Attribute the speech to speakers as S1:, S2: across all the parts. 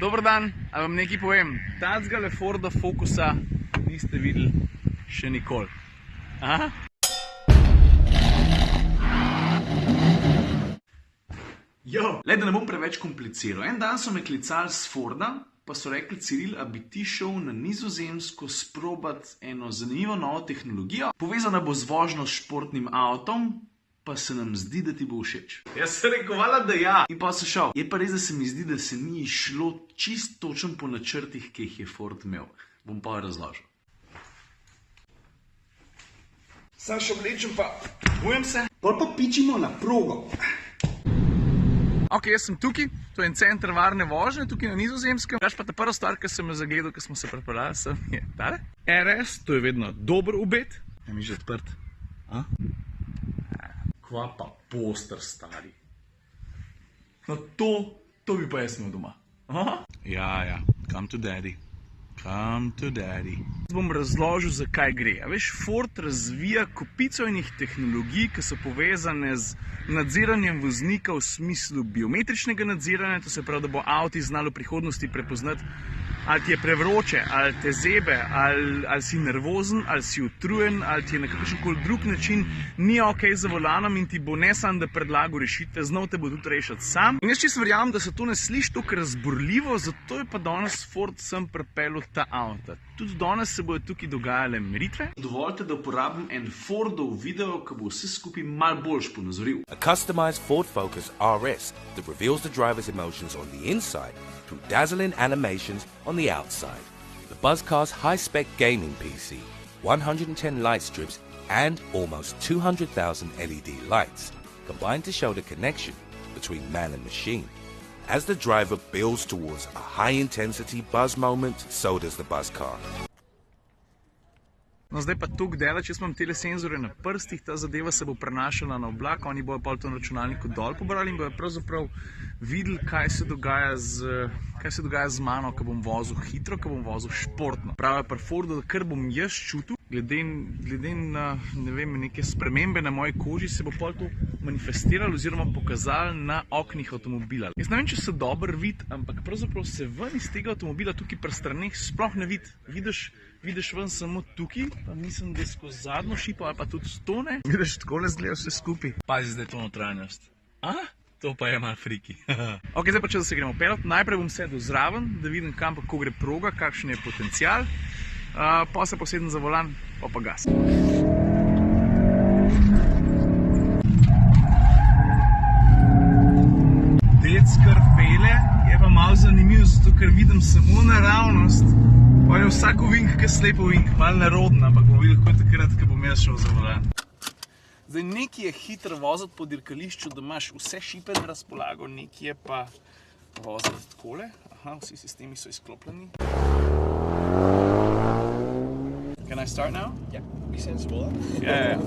S1: Dober dan, a vam nekaj povem. Tacgale Forda Focusa niste videli še nikoli. Aha? Jo, le da ne bom preveč kompliciral. En dan so me klicali s Forda, pa so rekli: Ciril, a bi ti šel na Nizozemsko sprobat eno zanimivo novo tehnologijo, povezana bo z vožnjo s športnim avtom, pa se nam zdi, da ti bo všeč. Jaz sem rekel, vala, da ja. In pa sem šel. Je pa res, da se mi zdi, da se ni šlo čist točno po načrtih, ki jih je Ford imel. Bom pa razložil. Sam še oblečem pa bujem se.
S2: Pol pa pičimo na progo.
S1: Ok, jaz sem tukaj, to je en center varne vožnje, tukaj na Nizozemskem. Kaž pa ta prva stvar, ki sem jo zagledal, ko smo se pripeljali, je tale. RS, to je vedno dober obet. Je mi že odprt. A? Kva pa poster, stari. No to bi pa jaz imel doma. Aha. Ja, come to daddy. Come to daddy. Bom razložil, zakaj gre. A veš, Ford razvija kopico enih tehnologij, ki so povezane z nadziranjem voznika v smislu biometričnega nadziranja, to se pravi, da bo avto znalo v prihodnosti prepoznati, ali ti je prevroče, ali te zebe, ali si nervozen, ali si utrujen, ali ti je na kakršenkoli drug način ni ok za volanom in ti bo ne samo, da predlagal rešitve, znal te bo tudi rešiti sam. In jaz čisto verjamem, da se to ne sliši tako razburljivo, zato je pa danes Ford sem pripeljal ta avto. Tudi danes se bodo tukaj dogajale meritve. Dovolite, da uporabim en Fordov video, ki bo vse skupaj malo boljš ponazoril.
S3: A customized Ford Focus RS that reveals the driver's emotions on the inside through dazzling animations on the outside. The Buzzcar's high-spec gaming PC, 110 light strips and almost 200,000 LED lights combine to show the connection between man and machine. As the driver builds towards a high-intensity buzz moment, so does the Buzzcar.
S1: No, zdaj pa toliko dela, če imam tele senzore na prstih, ta zadeva se bo prenašala na oblak, oni bojo pa to na računalniku dol pobrali in bojo pravzaprav videli, kaj se dogaja z mano, ko bom vozil hitro, ko bom vozil športno. Pravi pri Fordu, da kar bom jaz čutil, glede na neke spremembe na moji koži, se bo pol to manifestiralo oziroma pokazalo na oknih avtomobila. Jaz ne vem, če se dobro vidi, ampak pravzaprav se ven iz tega avtomobila tukaj pri straneh sploh ne vidi. Vidiš ven samo tukaj, pa mislim, da skozi zadnjo šipo ali pa tudi stone. Vidiš, takole zgleda vse skupaj. Pazi zdaj to notranjost. A? To pa je malo friki. Ok, zdaj pa če se gremo peljati. Najprej bom sedel zraven, da vidim, kam pa ko gre proga, kakšen je potencial. Pa se posedem za volan, pa gas. Kar pele, je pa malo zanimiv, zato ker vidim samo naravnost. Pa je vsak ovink, ki je slep ovink, malo neroden, ampak bom videl kot takrat, ko bom jaz šel za volan. Zdaj, nekaj je hitro voziti po dirkališču, da imaš vse šipe na razpolago, nekaj je pa voziti takole. Aha, vsi sistemi so izklopljeni. Can I start now?
S2: Ja, be sensible.
S1: Yeah.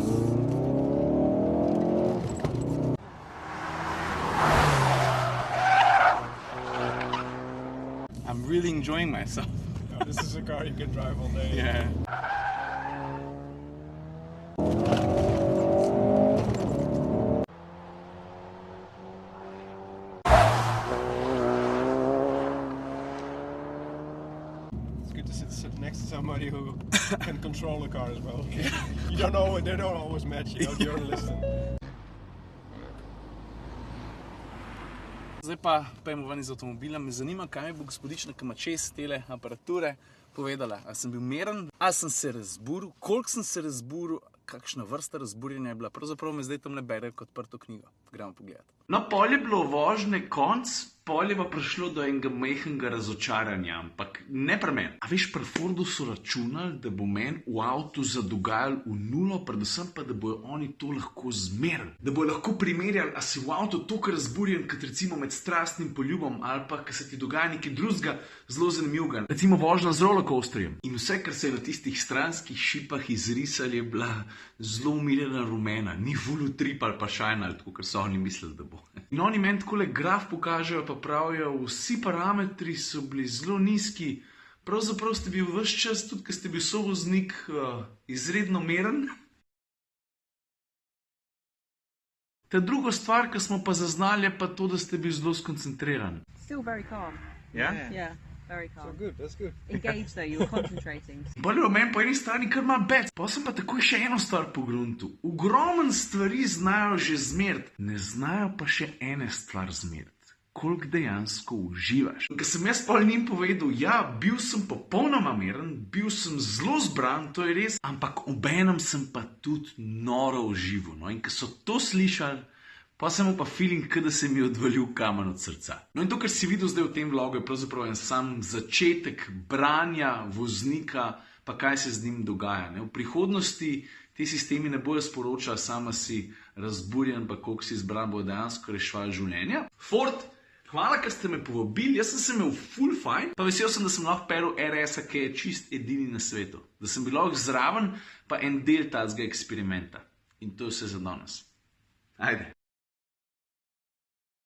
S1: I'm really enjoying myself.
S2: No, this is a car you can drive all day.
S1: Yeah.
S2: It's good to sit next to somebody who can control the car as well. You don't know, they don't always match, you know, you're listening.
S1: Zdaj pa pojmo ven iz avtomobila. Me zanima, kaj mi bo gospodična, ki ima čez tele aparature, povedala. Ali sem bil miren, ali sem se razburil, koliko sem se razburil, kakšna vrsta razburjenja je bila. Pravzaprav me zdaj tam le bere kot odprto knjigo. Gremo pogledati. No, pol je bilo vožnje konc, pol je pa prišlo do enega majhnega razočaranja, ampak ne pri meni. A veš, pri Fordu so računali, da bo meni v avtu zadogajal v nulo, predvsem pa, da bojo oni to lahko zmerili. Da bojo lahko primerjali, a si v avtu toliko razburjen, kot recimo med strastnim poljubom, ali pa, ko se ti dogaja nekaj drugega zelo zanimivega. Recimo vožnja z rollercoasterjem. In vse, kar se je na tistih stranskih šipah izrisali, je bila zelo umirjena rumena. Ni full utrip ali pa šajna, tako kar so oni mislili, da bo. In oni meni takole graf pokažejo, pa pravijo, vsi parametri so bili zelo nizki. Pravzaprav ste bil ves čas, tudi ko ste bil sovoznik, izredno miren. Ta druga stvar, ki smo pa zaznali, je pa to, da ste bili zelo skoncentriran.
S4: Still very calm.
S1: Ja?
S4: Yeah, very
S2: So
S4: calm.
S2: good, that's good.
S4: Engaged though, you were concentrating.
S1: Bolje v meni po eni strani kar ima bec. Pa sem pa takoj še eno stvar pogruntil. Ogromen stvari znajo že zmert, ne znajo pa še ene stvar zmert. Koliko dejansko uživaš. Ker sem jaz pol njim povedal, ja, bil sem popolnoma miren, bil sem zelo zbran, to je res, ampak obenem sem pa tudi noro užival. No? In ko so to slišali, pa sem imel pa feeling, da se mi je odvalil kamen od srca. No in to, kar si videl zdaj v tem vlogu, je pravzaprav en sam začetek branja voznika, pa kaj se z njim dogaja. Ne? V prihodnosti ti sistemi ne bojo sporočali, sama si razburjen, pa koliko si izbran, bojo dejansko reševali življenja. Ford, hvala, ker ste me povabili, jaz sem se imel full fajn, pa vesel sem, da sem lahko peril RS-a, ki je čist edini na svetu. Da sem bil lahko zraven, pa en del tazga eksperimenta. In to je vse za danes. Ajde.